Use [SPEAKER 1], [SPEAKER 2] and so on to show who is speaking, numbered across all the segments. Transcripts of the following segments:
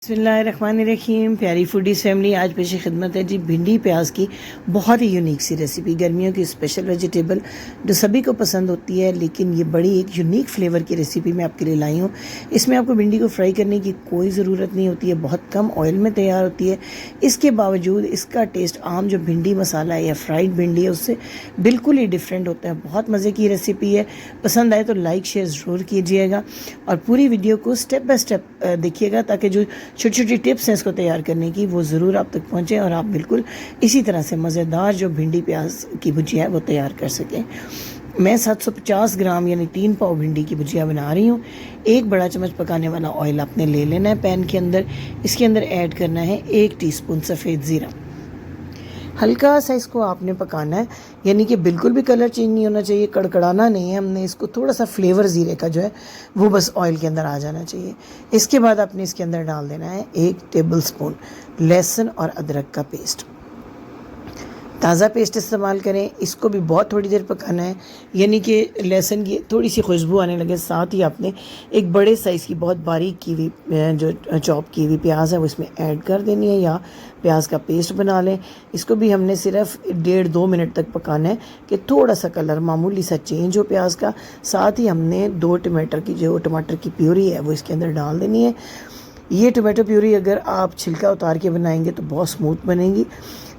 [SPEAKER 1] बिस्मिल्लाहिर्रहमानिर्रहीम। प्यारी foodies family, आज पेश खिदमत है जी भिंडी प्याज की बहुत ही यूनिक सी रेसिपी। गर्मियों की स्पेशल वेजिटेबल जो सभी को पसंद होती है, लेकिन ये बड़ी एक यूनिक फ्लेवर की रेसिपी मैं आपके लिए लाई हूँ। इसमें आपको भिंडी को फ्राई करने की कोई ज़रूरत नहीं होती है, बहुत कम ऑयल में तैयार होती है। इसके बावजूद इसका टेस्ट आम जो भिंडी मसाला है या फ्राइड भिंडी है उससे बिल्कुल ही डिफरेंट होता है। बहुत मज़े की रेसिपी है। पसंद आए तो लाइक शेयर ज़रूर कीजिएगा और पूरी वीडियो को स्टेप बाय स्टेप देखिएगा, ताकि जो छोटी छोटी टिप्स हैं इसको तैयार करने की वो ज़रूर आप तक पहुँचें और आप बिल्कुल इसी तरह से मज़ेदार जो भिंडी प्याज की भुजिया है वो तैयार कर सकें। मैं 750 ग्राम यानी 3 पाव भिंडी की भुजिया बना रही हूँ। एक बड़ा चम्मच पकाने वाला ऑयल आपने ले लेना है पैन के अंदर। इसके अंदर ऐड करना है 1 टीस्पून सफ़ेद ज़ीरा। हल्का सा इसको आपने पकाना है, यानी कि बिल्कुल भी कलर चेंज नहीं होना चाहिए, कड़कड़ाना नहीं है। हमने इसको थोड़ा सा फ्लेवर ज़ीरे का जो है वो बस ऑयल के अंदर आ जाना चाहिए। इसके बाद आपने इसके अंदर डाल देना है 1 टेबल स्पून लहसुन और अदरक का पेस्ट। ताज़ा पेस्ट इस्तेमाल करें। इसको भी बहुत थोड़ी देर पकाना है, यानी कि लहसुन की थोड़ी सी खुशबू आने लगे। साथ ही आपने एक बड़े साइज़ की बहुत बारीक की हुई जो चॉप की हुई प्याज है वो इसमें ऐड कर देनी है, या प्याज का पेस्ट बना लें। इसको भी हमने सिर्फ 1.5-2 मिनट तक पकाना है कि थोड़ा सा कलर मामूली सा चेंज हो प्याज का। साथ ही हमने 2 टमाटर की प्यूरी है वो इसके अंदर डाल देनी है। ये टमाटो प्यूरी अगर आप छिलका उतार के बनाएंगे तो बहुत स्मूथ बनेगी।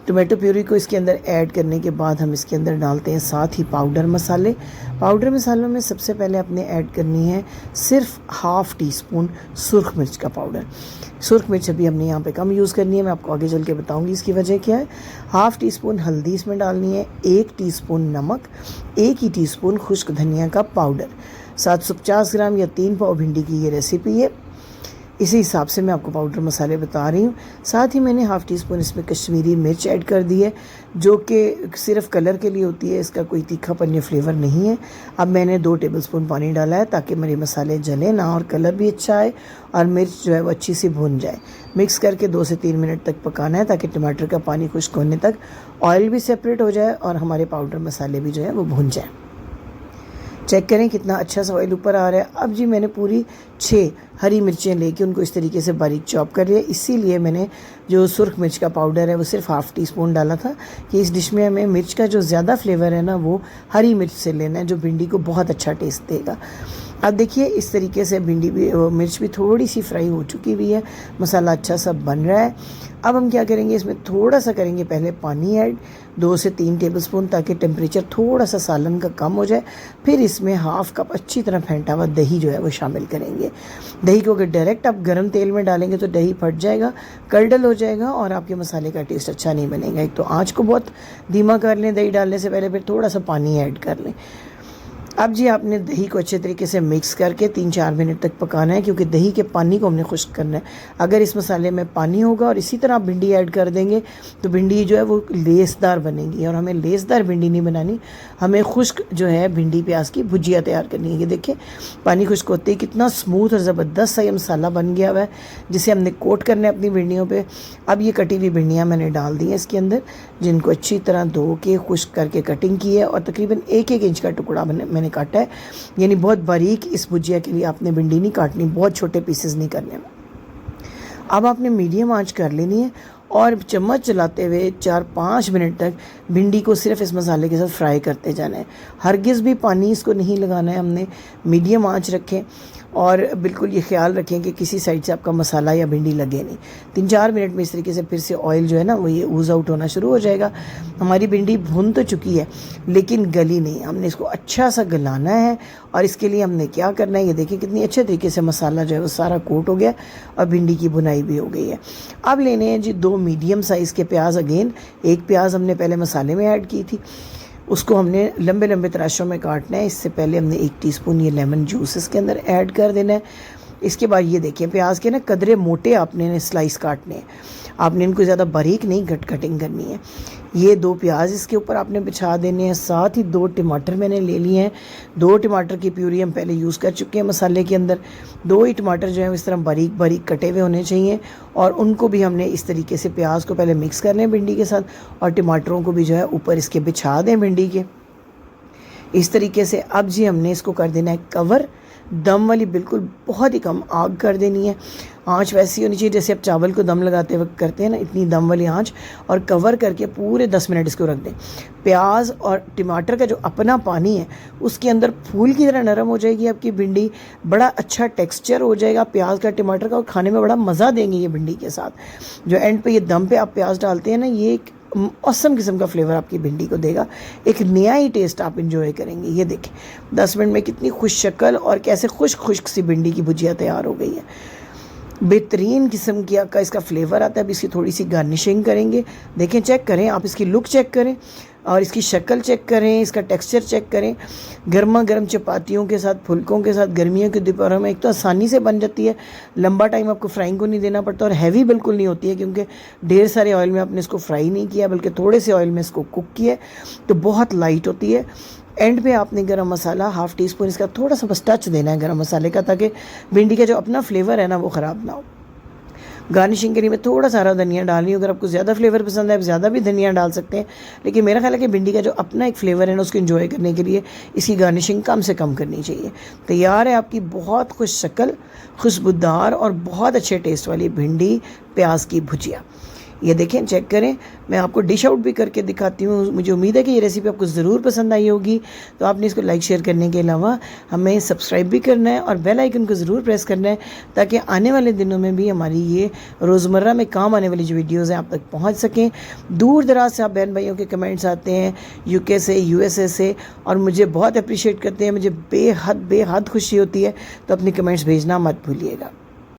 [SPEAKER 1] टमाटो प्यूरी को इसके अंदर ऐड करने के बाद हम इसके अंदर डालते हैं साथ ही पाउडर मसाले। पाउडर मसालों में सबसे पहले आपने ऐड करनी है सिर्फ 1/2 टीस्पून सुरख मिर्च का पाउडर। सुरख मिर्च अभी हमने यहाँ पे कम यूज़ करनी है, मैं आपको आगे चल के बताऊँगी इसकी वजह क्या है। 1/2 टीस्पून हल्दी इसमें डालनी है, 1 टीस्पून नमक, 1 ही टीस्पून खुश्क धनिया का पाउडर। 750 ग्राम या 3 पाव भिंडी की ये रेसिपी है, इसी हिसाब से मैं आपको पाउडर मसाले बता रही हूँ। साथ ही मैंने 1/2 टीस्पून इसमें कश्मीरी मिर्च ऐड कर दी है, जो कि सिर्फ कलर के लिए होती है, इसका कोई तीखापन या फ्लेवर नहीं है। अब मैंने 2 टेबलस्पून पानी डाला है ताकि मेरे मसाले जले ना और कलर भी अच्छा आए और मिर्च जो है वो अच्छी सी भुन जाए। मिक्स करके 2 से 3 मिनट तक पकाना है ताकि टमाटर का पानी खुश्क होने तक ऑयल भी सेपरेट हो जाए और हमारे पाउडर मसाले भी जो है वो भुन जाए। चेक करें कितना अच्छा सा ऑयल ऊपर आ रहा है। अब जी मैंने पूरी 6 हरी मिर्चें लेके उनको इस तरीके से बारीक चॉप कर लिया। इसीलिए मैंने जो सुरख मिर्च का पाउडर है वो सिर्फ 1/2 टीस्पून डाला था कि इस डिश में हमें मिर्च का जो ज़्यादा फ्लेवर है ना वो हरी मिर्च से लेना है, जो भिंडी को बहुत अच्छा टेस्ट देगा। अब देखिए इस तरीके से भिंडी भी मिर्च भी थोड़ी सी फ्राई हो चुकी हुई है, मसाला अच्छा सा बन रहा है। अब हम क्या करेंगे, इसमें थोड़ा सा करेंगे पहले पानी ऐड 2 से 3 टेबलस्पून, ताकि टेम्परेचर थोड़ा सा सालन का कम हो जाए। फिर इसमें 1/2 कप अच्छी तरह फेंटा हुआ दही जो है वो शामिल करेंगे। दही को अगर डायरेक्ट आप गर्म तेल में डालेंगे तो दही फट जाएगा, कर्डल हो जाएगा और आपके मसाले का टेस्ट अच्छा नहीं बनेगा। एक तो आँच को बहुत धीमा कर लें दही डालने से पहले, फिर थोड़ा सा पानी ऐड कर लें। अब जी आपने दही को अच्छे तरीके से मिक्स करके 3-4 मिनट तक पकाना है, क्योंकि दही के पानी को हमने खुश्क करना है। अगर इस मसाले में पानी होगा और इसी तरह आप भिंडी ऐड कर देंगे तो भिंडी जो है वो लेसदार बनेगी, और हमें लेसदार भिंडी नहीं बनानी, हमें खुश्क जो है भिंडी प्याज की भुजिया तैयार करनी है। ये देखिए पानी खुश्क होते ही कितना स्मूथ और ज़बरदस्त सा ये मसाला बन गया हुआ है, जिसे हमने कोट करना है अपनी भिंडियों पर। अब ये कटी हुई भिंडियाँ मैंने डाल दी हैं इसके अंदर, जिनको अच्छी तरह धो के खुश्क करके कटिंग की है, और तकरीबन 1-1 इंच का टुकड़ा मैंने काटा है। यानी बहुत बारीक इस भुजिया के लिए आपने भिंडी नहीं काटनी, बहुत छोटे पीसेस नहीं करने। अब आपने मीडियम आंच कर लेनी है और चम्मच चलाते हुए 4-5 मिनट तक भिंडी को सिर्फ इस मसाले के साथ फ्राई करते जाना है। हरगिज़ भी पानी इसको नहीं लगाना है, हमने मीडियम आंच रखें और बिल्कुल ये ख्याल रखें कि किसी साइड से आपका मसाला या भिंडी लगे नहीं। 3-4 मिनट में इस तरीके से फिर से ऑयल जो है ना वो ये ऊज़ आउट होना शुरू हो जाएगा। हमारी भिंडी भुन तो चुकी है लेकिन गली नहीं, हमने इसको अच्छा सा गलाना है। और इसके लिए हमने क्या करना है, ये देखिए कितनी अच्छे तरीके से मसाला जो है वो सारा कोट हो गया और भिंडी की भुनाई भी हो गई है। अब लेने हैं जी 2 मीडियम साइज़ के प्याज। अगेन एक प्याज हमने पहले मसाले में ऐड की थी, उसको हमने लंबे लंबे तराशों में काटना है। इससे पहले हमने 1 टीस्पून ये लेमन जूस इसके अंदर ऐड कर देना है। इसके बाद ये देखिए प्याज के ना कदरे मोटे आपने स्लाइस काटने हैं, आपने इनको ज़्यादा बारीक नहीं कटिंग करनी है। ये 2 प्याज इसके ऊपर आपने बिछा देने हैं। साथ ही 2 टमाटर मैंने ले लिए हैं। 2 टमाटर की प्यूरी हम पहले यूज़ कर चुके हैं मसाले के अंदर। 2 ही टमाटर जो है इस तरह बारीक बारीक कटे हुए होने चाहिए, और उनको भी हमने इस तरीके से प्याज को पहले मिक्स कर लें भिंडी के साथ, और टमाटरों को भी जो है ऊपर इसके बिछा दें भिंडी के इस तरीके से। अब जी हमने इसको कर देना है कवर दम वाली बिल्कुल बहुत ही कम आग कर देनी है। आँच वैसी होनी चाहिए जैसे आप चावल को दम लगाते वक्त करते हैं ना, इतनी दम वाली आँच, और कवर करके पूरे 10 मिनट इसको रख दें। प्याज और टमाटर का जो अपना पानी है उसके अंदर फूल की तरह नरम हो जाएगी आपकी भिंडी, बड़ा अच्छा टेक्सचर हो जाएगा प्याज का टमाटर का, और खाने में बड़ा मज़ा देंगे ये भिंडी के साथ। जो एंड पे ये दम पे आप प्याज डालते हैं ना, ये एक औसम किस्म का फ्लेवर आपकी भिंडी को देगा, एक नया ही टेस्ट आप इंजॉय करेंगे। ये देखें 10 मिनट में कितनी खुश शक्ल और कैसे खुश्क सी भिंडी की भुजिया तैयार हो गई है। बेहतरीन किस्म की का इसका फ्लेवर आता है। अब इसकी थोड़ी सी गार्निशिंग करेंगे। देखें, चेक करें, आप इसकी लुक चेक करें और इसकी शक्ल चेक करें, इसका टेक्सचर चेक करें। गर्मा गर्म चपातियों के साथ, फुल्कों के साथ, गर्मियों के दोपहरों में एक तो आसानी से बन जाती है, लंबा टाइम आपको फ्राइंग को नहीं देना पड़ता, और हैवी बिल्कुल नहीं होती है क्योंकि ढेर सारे ऑयल में आपने इसको फ्राई नहीं किया बल्कि थोड़े से ऑयल में इसको कुक किया, तो बहुत लाइट होती है। एंड पे आपने गरम मसाला हाफ़ टी स्पून इसका थोड़ा सा बस टच देना है गरम मसाले का, ताकि भिंडी का जो अपना फ्लेवर है ना वो ख़राब ना हो। गार्निशिंग के लिए मैं थोड़ा सा हरा धनिया डाल रही हूँ। अगर आपको ज़्यादा फ्लेवर पसंद है आप ज़्यादा भी धनिया डाल सकते हैं, लेकिन मेरा ख्याल है कि भिंडी का जो अपना एक फ्लेवर है ना उसको एंजॉय करने के लिए इसकी गार्निशिंग कम से कम करनी चाहिए। तैयार है आपकी बहुत खुश शक्ल, खुशबूदार और बहुत अच्छे टेस्ट वाली भिंडी प्याज की भुजिया। ये देखें, चेक करें, मैं आपको डिश आउट भी करके दिखाती हूँ। मुझे उम्मीद है कि ये रेसिपी आपको ज़रूर पसंद आई होगी। तो आपने इसको लाइक शेयर करने के अलावा हमें सब्सक्राइब भी करना है और बेल आइकन को ज़रूर प्रेस करना है, ताकि आने वाले दिनों में भी हमारी ये रोज़मर्रा में काम आने वाली जो वीडियोज़ हैं आप तक पहुँच सकें। दूर दराज से आप बहन भाइयों के कमेंट्स आते हैं, UK से, USA से, और मुझे बहुत अप्रिशिएट करते हैं। मुझे बेहद खुशी होती है, तो अपनी कमेंट्स भेजना मत भूलिएगा।